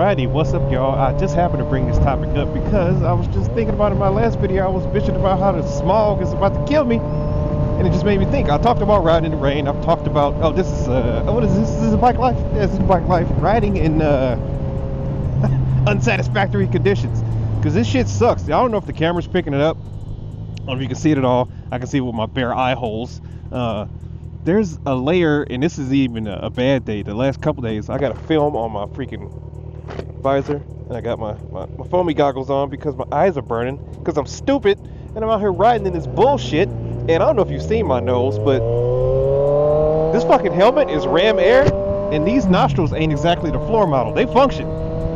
Alrighty, what's up, y'all? I just happened to bring this topic up because I was just thinking about in my last video. I was bitching about how the smog is about to kill me, and it just made me think. I talked about riding in the rain. I've talked about this is what is this? This is bike life. Yeah, this is bike life. Riding in unsatisfactory conditions because this shit sucks. I don't know if the camera's picking it up. I don't know if you can see it at all. I can see it with my bare eye holes. There's a layer, and this is even a bad day. The last couple days, I got a film on my freaking visor, and I got my foamy goggles on because my eyes are burning, because I'm stupid, and I'm out here riding in this bullshit, and I don't know if you've seen my nose, but this fucking helmet is ram air, and these nostrils ain't exactly the floor model. They function.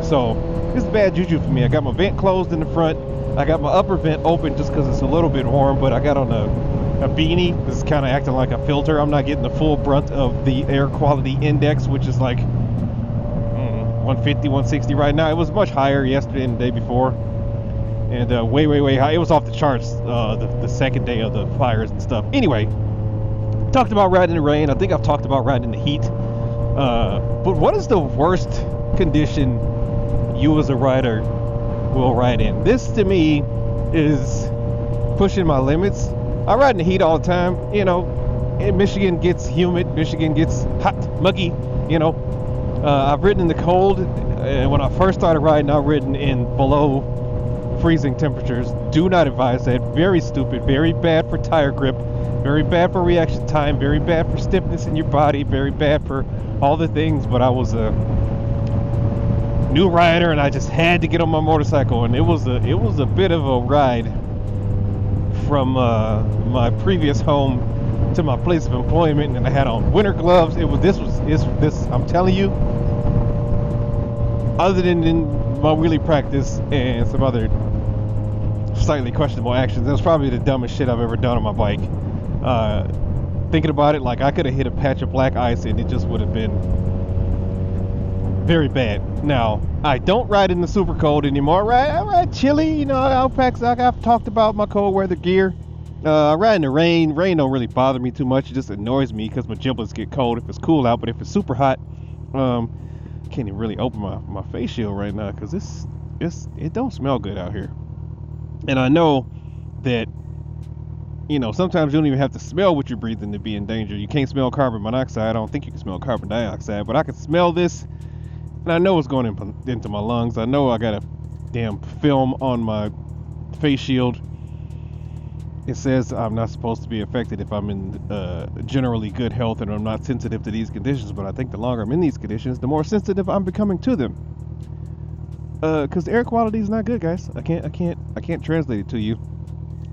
So, this is bad juju for me. I got my vent closed in the front. I got my upper vent open just because it's a little bit warm, but I got on a beanie. This is kind of acting like a filter. I'm not getting the full brunt of the air quality index, which is like 150, 160 right now. It was much higher yesterday and the day before, and way high. It was off the charts the second day of the fires and stuff. Anyway, talked about riding in the rain. I think I've talked about riding in the heat. But what is the worst condition you as a rider will ride in? This to me is pushing my limits. I ride in the heat all the time, you know. Michigan gets humid, Michigan gets hot, muggy, you know. I've ridden in the cold, and when I first started riding, I've ridden in below freezing temperatures. Do not advise that. Very stupid, very bad for tire grip, very bad for reaction time, very bad for stiffness in your body, very bad for all the things. But I was a new rider, and I just had to get on my motorcycle, and it was a bit of a ride from my previous home to my place of employment, and I had on winter gloves. This I'm telling you, other than in my wheelie practice and some other slightly questionable actions, that was probably the dumbest shit I've ever done on my bike. Thinking about it, like I could have hit a patch of black ice and it just would have been very bad. Now, I don't ride in the super cold anymore. I ride chilly, you know. Alpacks. I've talked about my cold weather gear. I ride in the rain. Rain don't really bother me too much. It just annoys me because my giblets get cold if it's cool out. But if it's super hot, I can't even really open my face shield right now because it don't smell good out here. And I know that, you know, sometimes you don't even have to smell what you're breathing to be in danger. You can't smell carbon monoxide. I don't think you can smell carbon dioxide, but I can smell this. And I know it's going into my lungs. I know I got a damn film on my face shield. It says I'm not supposed to be affected if I'm in generally good health and I'm not sensitive to these conditions. But I think the longer I'm in these conditions, the more sensitive I'm becoming to them. Because the air quality is not good, guys. I can't translate it to you.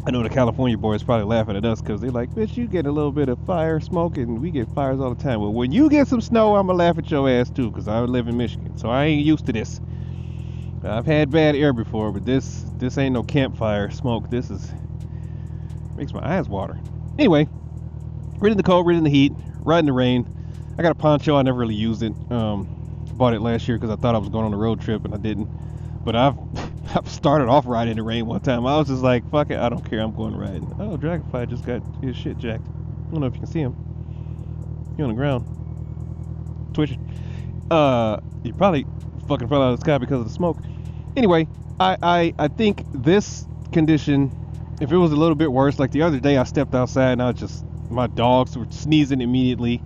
I know the California boys probably laughing at us because they're like, bitch, you get a little bit of fire smoke and we get fires all the time. Well, when you get some snow, I'm going to laugh at your ass too because I live in Michigan. So I ain't used to this. I've had bad air before, but this ain't no campfire smoke. This makes my eyes water. Anyway, ridden in the cold, ridden in the heat, riding in the rain. I got a poncho. I never really used it. Bought it last year because I thought I was going on a road trip and I didn't. But I've started off riding in the rain one time. I was just like, fuck it, I don't care, I'm going riding. Oh, Dragonfly just got his shit jacked. I don't know if you can see him. He's on the ground. Twitching. He probably fucking fell out of the sky because of the smoke. Anyway, I think this condition, if it was a little bit worse, like the other day I stepped outside and my dogs were sneezing immediately.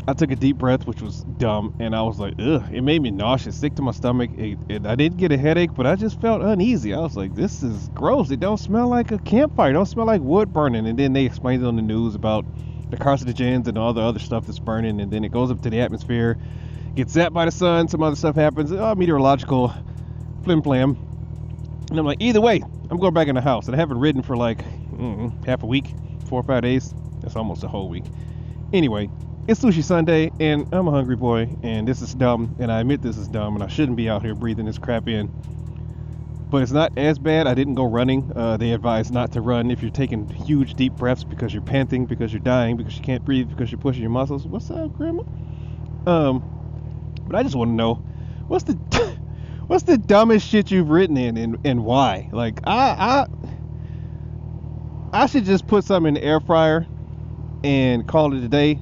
I took a deep breath, which was dumb, and I was like, ugh. It made me nauseous, sick to my stomach. I didn't get a headache, but I just felt uneasy. I was like, this is gross. It don't smell like a campfire. It don't smell like wood burning. And then they explained it on the news about the carcinogens and all the other stuff that's burning, and then it goes up to the atmosphere, gets zapped by the sun, some other stuff happens. Meteorological flim-flam. And I'm like, either way, I'm going back in the house. And I haven't ridden for like half a week, 4 or 5 days. That's almost a whole week. Anyway, it's Sushi Sunday, and I'm a hungry boy, and this is dumb, and I admit this is dumb, and I shouldn't be out here breathing this crap in. But it's not as bad. I didn't go running. They advise not to run if you're taking huge, deep breaths because you're panting, because you're dying, because you can't breathe, because you're pushing your muscles. What's up, Grandma? But I just want to know, what's the dumbest shit you've ridden in, and why? Like, I should just put something in the air fryer and call it a day.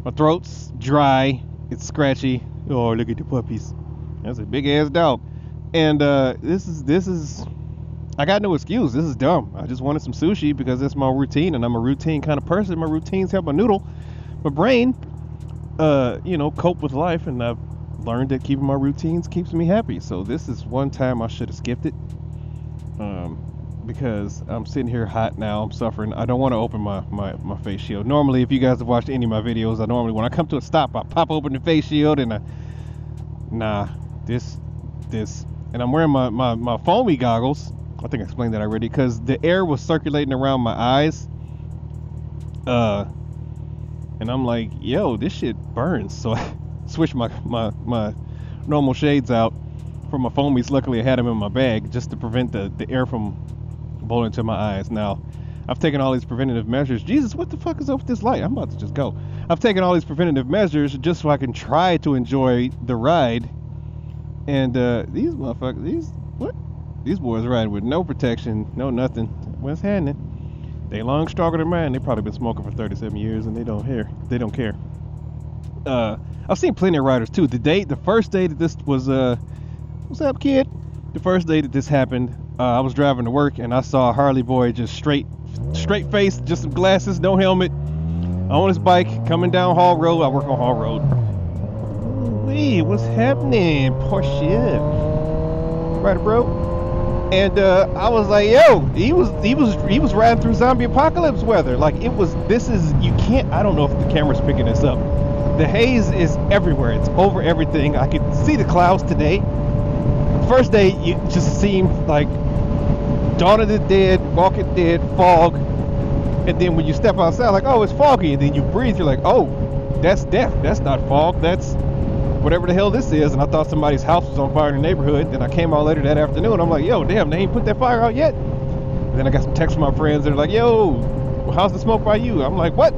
My throat's dry, it's scratchy, Oh, look at the puppies. That's a big ass dog. And this is I got no excuse. This is dumb. I just wanted some sushi because that's my routine, and I'm a routine kind of person. My routines help my brain, cope with life, and I've learned that keeping my routines keeps me happy. So this is one time I should have skipped it, because I'm sitting here hot now. I'm suffering. I don't want to open my face shield. Normally, if you guys have watched any of my videos, when I come to a stop, I pop open the face shield, and this, and I'm wearing my foamy goggles. I think I explained that already, because the air was circulating around my eyes, and I'm like, yo, this shit burns. So I switched my normal shades out for my foamies. Luckily I had them in my bag just to prevent the air from blowing into my eyes. Now I've taken all these preventative measures. Jesus, what the fuck is up with this light? I'm about to just go. I've taken all these preventative measures just so I can try to enjoy the ride. And these motherfuckers, these boys riding with no protection, no nothing. What's happening? They long stronger than mine. They probably been smoking for 37 years and they don't care. I've seen plenty of riders too. The first day that this was what's up, kid? The first day that this happened, I was driving to work and I saw a Harley boy just straight face, just some glasses, no helmet, on his bike coming down Hall Road. I work on Hall Road. Wee, what's happening? Poor shit. Right, bro? And I was like, yo, he was riding through zombie apocalypse weather. Like you can't, I don't know if the camera's picking this up. The haze is everywhere. It's over everything. I could see the clouds today. First day, it just seemed like Dawn of the Dead, Walking Dead, fog. And then when you step outside, like, oh, it's foggy. And then you breathe, you're like, oh, that's death. That's not fog. That's whatever the hell this is. And I thought somebody's house was on fire in the neighborhood. Then I came out later that afternoon. I'm like, yo, damn, they ain't put that fire out yet. And then I got some texts from my friends. They're like, yo, how's the smoke by you? I'm like, what?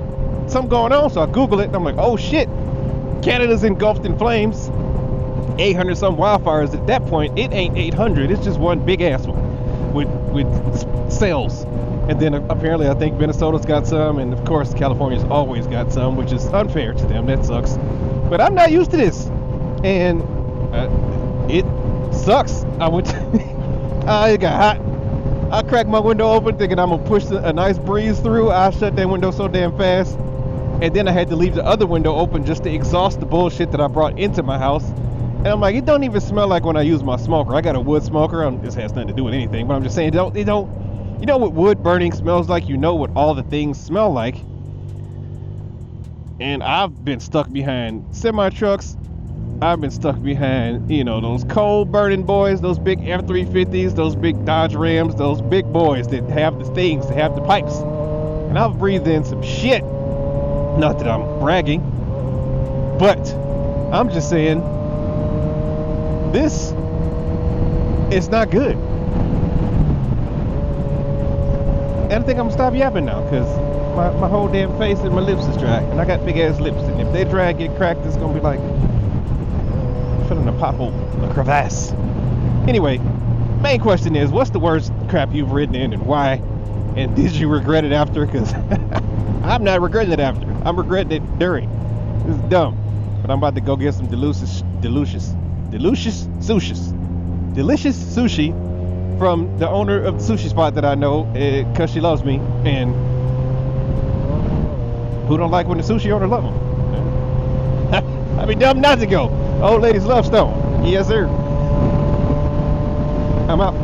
Something going on? So I Google it and I'm like, oh shit, Canada's engulfed in flames. 800 some wildfires. At that point, it ain't 800. It's just one big ass one with cells. And then apparently I think Minnesota's got some, and of course California's always got some, which is unfair to them. That sucks. But I'm not used to this, and it sucks. I went. It got hot. I cracked my window open thinking I'm gonna push a nice breeze through. I shut that window so damn fast, and then I had to leave the other window open just to exhaust the bullshit that I brought into my house. And I'm like, it don't even smell like when I use my smoker. I got a wood smoker. This has nothing to do with anything, but I'm just saying, you know what wood burning smells like? You know what all the things smell like. And I've been stuck behind semi-trucks. I've been stuck behind, those coal burning boys, those big F-350s, those big Dodge Rams, those big boys that have the things, that have the pipes. And I've breathed in some shit. Not that I'm bragging, but I'm just saying, this is not good. And I think I'm gonna stop yapping now, because my whole damn face and my lips is dry. And I got big ass lips, and if they dry and get cracked, it's gonna be like filling a pothole, a crevasse. Anyway, main question is, what's the worst crap you've ridden in and why? And did you regret it after? Because I'm not regretting it after. I'm regretting it during. This is dumb. But I'm about to go get some delicious sushi from the owner of the sushi spot that I know, because she loves me. And who don't like when the sushi owner love them? I'd be dumb not to go. Old ladies love Stone. Yes, sir. I'm out.